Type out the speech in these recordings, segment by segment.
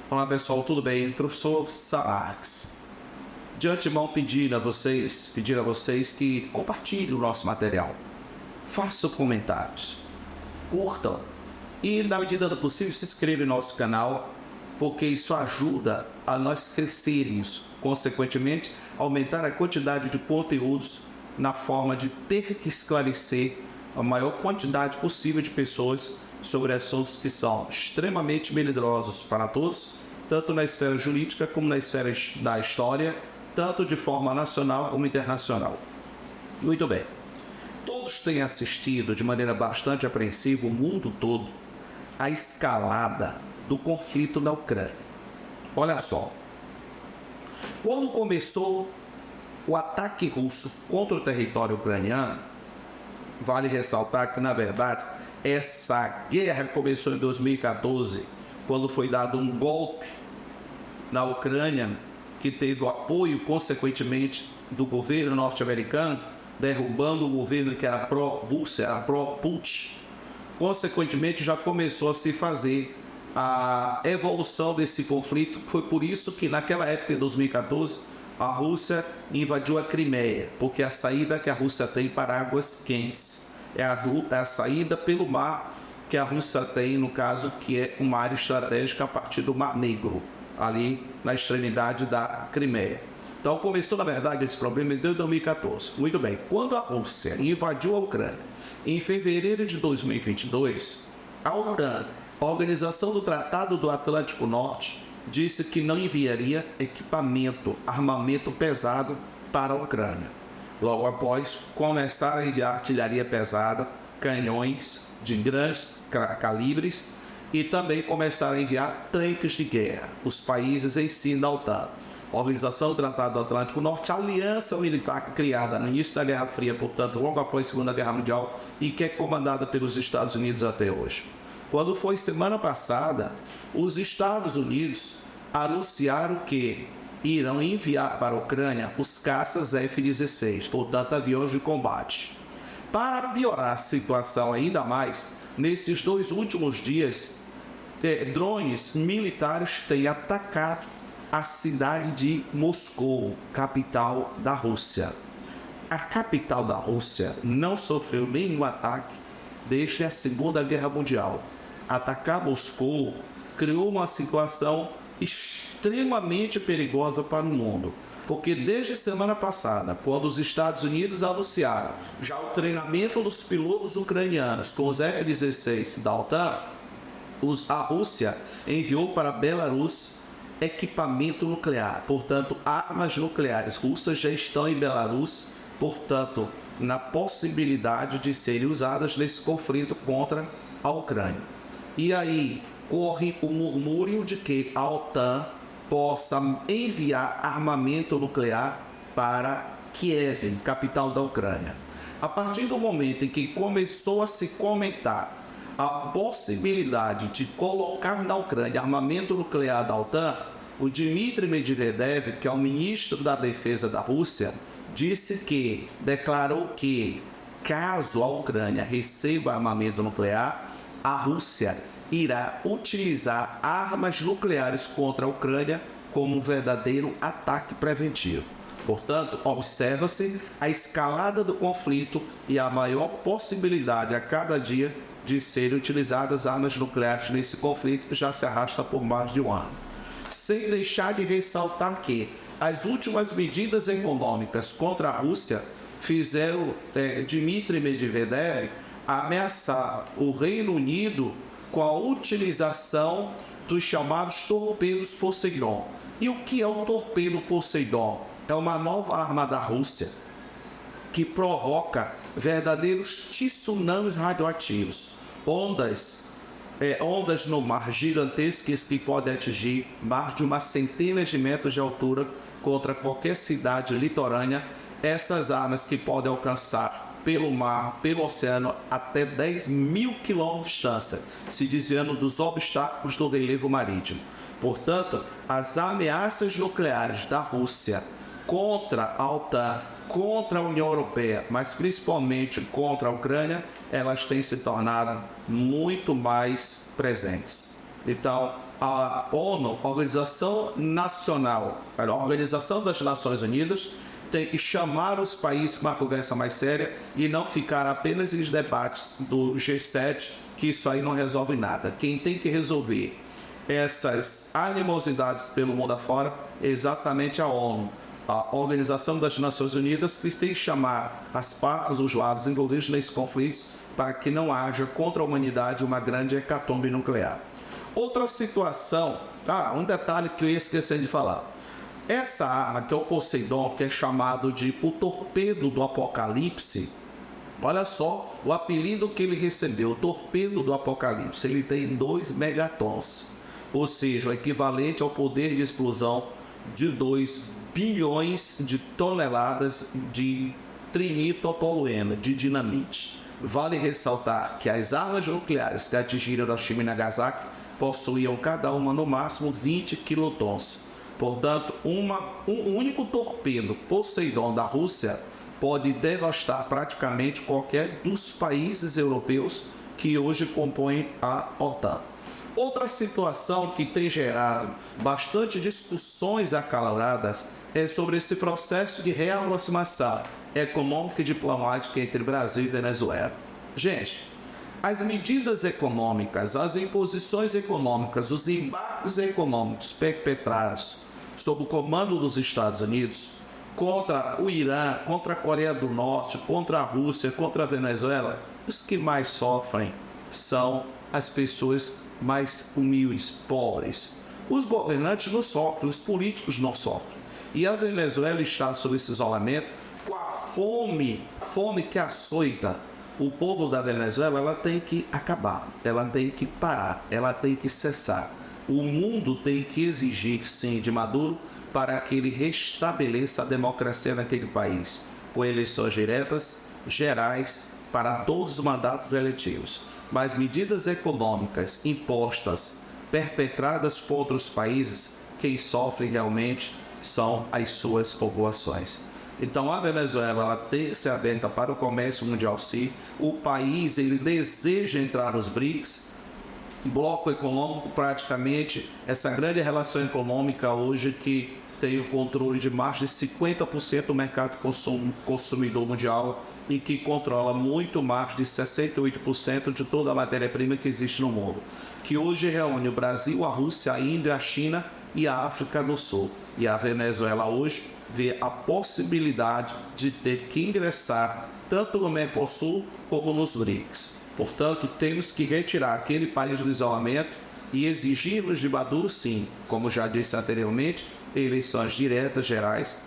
Olá pessoal, tudo bem? Professor Samarques. De antemão pedir a vocês que compartilhem o nosso material, façam comentários, curtam e, na medida do possível, se inscrevam no nosso canal, porque isso ajuda a nós crescermos, consequentemente, aumentar a quantidade de conteúdos na forma de ter que esclarecer a maior quantidade possível de pessoas sobre assuntos que são extremamente melindrosos para todos, tanto na esfera jurídica como na esfera da história, tanto de forma nacional como internacional. Muito bem. Todos têm assistido de maneira bastante apreensiva, o mundo todo, a escalada do conflito na Ucrânia. Olha só. Quando começou o ataque russo contra o território ucraniano, vale ressaltar que, na verdade, essa guerra começou em 2014, quando foi dado um golpe na Ucrânia, que teve o apoio, consequentemente, do governo norte-americano, derrubando o governo que era pró-Rússia, era pró-Putin. Consequentemente, já começou a se fazer a evolução desse conflito. Foi por isso que, naquela época, em 2014, a Rússia invadiu a Crimeia, porque a saída que a Rússia tem para águas quentes é a saída pelo mar que a Rússia tem, no caso, que é uma área estratégica a partir do Mar Negro, ali na extremidade da Crimeia. Então começou, na verdade, esse problema em 2014. Muito bem, quando a Rússia invadiu a Ucrânia, em fevereiro de 2022, a OTAN, a Organização do Tratado do Atlântico Norte, disse que não enviaria equipamento, armamento pesado para a Ucrânia. Logo após, começaram a enviar artilharia pesada, canhões de grandes calibres e também começaram a enviar tanques de guerra. Os países em si da OTAN, a Organização do Tratado do Atlântico Norte, a aliança militar criada no início da Guerra Fria, portanto, logo após a Segunda Guerra Mundial, e que é comandada pelos Estados Unidos até hoje. Quando foi semana passada, os Estados Unidos anunciaram que irão enviar para a Ucrânia os caças F-16, portanto, aviões de combate. Para piorar a situação ainda mais, nesses 2 últimos dias, drones militares têm atacado a cidade de Moscou, capital da Rússia. A capital da Rússia não sofreu nenhum ataque desde a Segunda Guerra Mundial. Atacar Moscou criou uma situação extremamente perigosa para o mundo, porque desde semana passada, quando os Estados Unidos anunciaram já o treinamento dos pilotos ucranianos com os F-16 da OTAN, a Rússia enviou para a Belarus equipamento nuclear, portanto, armas nucleares russas já estão em Belarus, portanto, na possibilidade de serem usadas nesse conflito contra a Ucrânia. E aí corre o murmúrio de que a OTAN possa enviar armamento nuclear para Kiev, capital da Ucrânia. A partir do momento em que começou a se comentar a possibilidade de colocar na Ucrânia armamento nuclear da OTAN, o Dmitry Medvedev, que é o ministro da Defesa da Rússia, declarou que, caso a Ucrânia receba armamento nuclear, a Rússia irá utilizar armas nucleares contra a Ucrânia como um verdadeiro ataque preventivo. Portanto, observa-se a escalada do conflito e a maior possibilidade a cada dia de serem utilizadas armas nucleares nesse conflito que já se arrasta por mais de um ano. Sem deixar de ressaltar que as últimas medidas econômicas contra a Rússia fizeram Dmitry Medvedev ameaçar o Reino Unido com a utilização dos chamados torpedos Poseidon. E o que é o torpedo Poseidon? É uma nova arma da Rússia que provoca verdadeiros tsunamis radioativos, ondas no mar gigantescas que podem atingir mais de uma centena de metros de altura contra qualquer cidade litorânea. Essas armas que podem alcançar pelo mar, pelo oceano, até 10 mil quilômetros de distância, se desviando dos obstáculos do relevo marítimo. Portanto, as ameaças nucleares da Rússia contra a OTAN, contra a União Europeia, mas principalmente contra a Ucrânia, elas têm se tornado muito mais presentes. Então, a ONU, a Organização Nacional, a Organização das Nações Unidas, tem que chamar os países para uma conversa mais séria e não ficar apenas nos debates do G7, que isso aí não resolve nada. Quem tem que resolver essas animosidades pelo mundo afora é exatamente a ONU, a Organização das Nações Unidas, que tem que chamar as partes, os lados envolvidos nesse conflito, para que não haja contra a humanidade uma grande hecatombe nuclear. Outra situação, um detalhe que eu ia esquecer de falar. Essa arma, que é o Poseidon, que é chamado de o torpedo do Apocalipse, olha só o apelido que ele recebeu, o torpedo do Apocalipse. Ele tem 2 megatons, ou seja, o equivalente ao poder de explosão de 2 bilhões de toneladas de trinitotolueno, de dinamite. Vale ressaltar que as armas nucleares que atingiram Hiroshima e Nagasaki possuíam cada uma no máximo 20 quilotons. Portanto, um único torpedo Poseidon da Rússia pode devastar praticamente qualquer dos países europeus que hoje compõem a OTAN. Outra situação que tem gerado bastante discussões acaloradas é sobre esse processo de reaproximação econômica e diplomática entre Brasil e Venezuela. Gente, as medidas econômicas, as imposições econômicas, os embargos econômicos perpetrados sob o comando dos Estados Unidos contra o Irã, contra a Coreia do Norte, contra a Rússia, contra a Venezuela, os que mais sofrem são as pessoas mais humildes, pobres. Os governantes não sofrem, os políticos não sofrem. E a Venezuela está sob esse isolamento com a fome que açoita o povo da Venezuela. Ela tem que acabar, ela tem que parar, ela tem que cessar. O mundo tem que exigir, sim, de Maduro para que ele restabeleça a democracia naquele país, com eleições diretas, gerais, para todos os mandatos eletivos. Mas medidas econômicas impostas, perpetradas por outros países, quem sofre realmente são as suas populações. Então a Venezuela ela tem que ser aberta para o comércio mundial, sim. O país ele deseja entrar nos BRICS, bloco econômico, praticamente essa grande relação econômica hoje que tem o controle de mais de 50% do mercado consumidor mundial e que controla muito mais de 68% de toda a matéria-prima que existe no mundo, que hoje reúne o Brasil, a Rússia, a Índia, a China e a África do Sul. E a Venezuela hoje vê a possibilidade de ter que ingressar tanto no Mercosul como nos BRICS. Portanto, temos que retirar aquele país do isolamento e exigirmos de Maduro, sim, como já disse anteriormente, eleições diretas, gerais,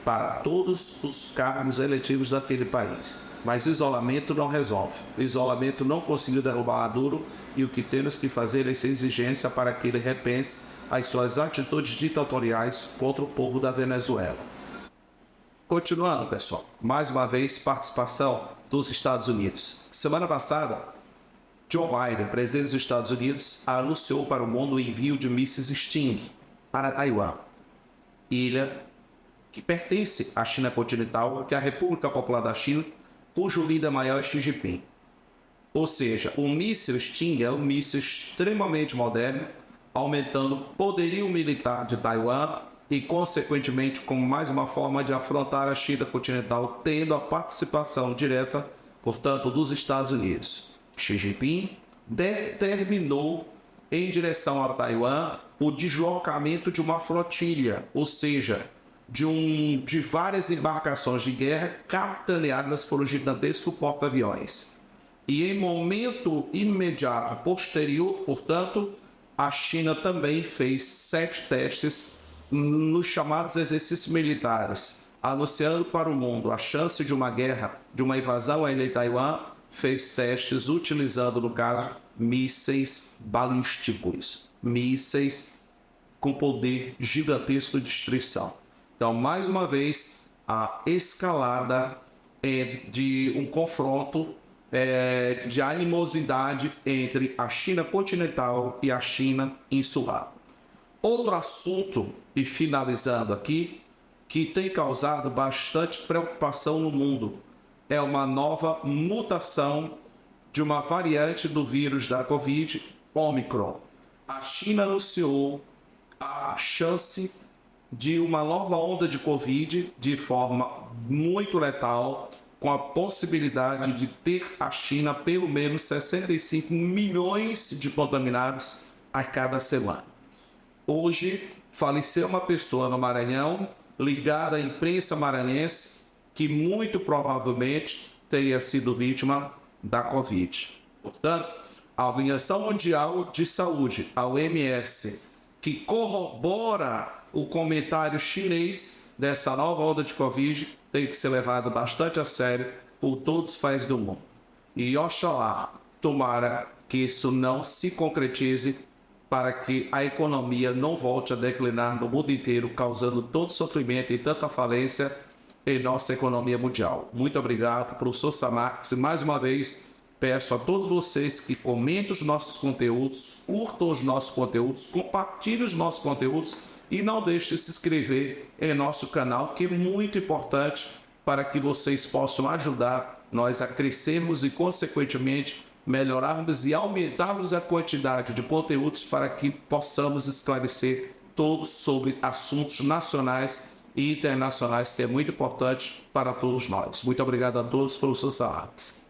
para todos os cargos eletivos daquele país. Mas o isolamento não resolve. O isolamento não conseguiu derrubar Maduro e o que temos que fazer é essa exigência para que ele repense as suas atitudes ditatoriais contra o povo da Venezuela. Continuando, pessoal, mais uma vez, participação dos Estados Unidos. Semana passada, Joe Biden, presidente dos Estados Unidos, anunciou para o mundo o envio de mísseis Sting para Taiwan, ilha que pertence à China continental, que é a República Popular da China, cujo líder maior é Xi Jinping. Ou seja, o míssil Sting é um míssil extremamente moderno, aumentando o poderio militar de Taiwan e, consequentemente, como mais uma forma de afrontar a China continental, tendo a participação direta, portanto, dos Estados Unidos. Xi Jinping determinou, em direção a Taiwan, o deslocamento de uma flotilha, ou seja, de várias embarcações de guerra capitaneadas por um gigantesco porta-aviões. E em momento imediato posterior, portanto, a China também fez 7 testes nos chamados exercícios militares, anunciando para o mundo a chance de uma guerra, de uma invasão à ilha de Taiwan. Fez testes utilizando, no caso, mísseis balísticos, mísseis com poder gigantesco de destruição. Então, mais uma vez, a escalada de um confronto de animosidade entre a China continental e a China insular. Outro assunto, e finalizando aqui, que tem causado bastante preocupação no mundo, é uma nova mutação de uma variante do vírus da Covid, Omicron. a China anunciou a chance de uma nova onda de Covid de forma muito letal, com a possibilidade de ter a China pelo menos 65 milhões de contaminados a cada semana. Hoje, faleceu uma pessoa no Maranhão ligada à imprensa maranhense que muito provavelmente teria sido vítima da Covid. Portanto, a Organização Mundial de Saúde, a OMS, que corrobora o comentário chinês dessa nova onda de Covid, tem que ser levado bastante a sério por todos os países do mundo. E oxalá, tomara que isso não se concretize para que a economia não volte a declinar no mundo inteiro, causando todo sofrimento e tanta falência em nossa economia mundial. Muito obrigado, professor Samarques. Mais uma vez, peço a todos vocês que comentem os nossos conteúdos, curtam os nossos conteúdos, compartilhem os nossos conteúdos e não deixem de se inscrever em nosso canal, que é muito importante para que vocês possam ajudar nós a crescermos e, consequentemente, melhorarmos e aumentarmos a quantidade de conteúdos para que possamos esclarecer todos sobre assuntos nacionais e internacionais, que é muito importante para todos nós. Muito obrigado a todos, professor Samarques.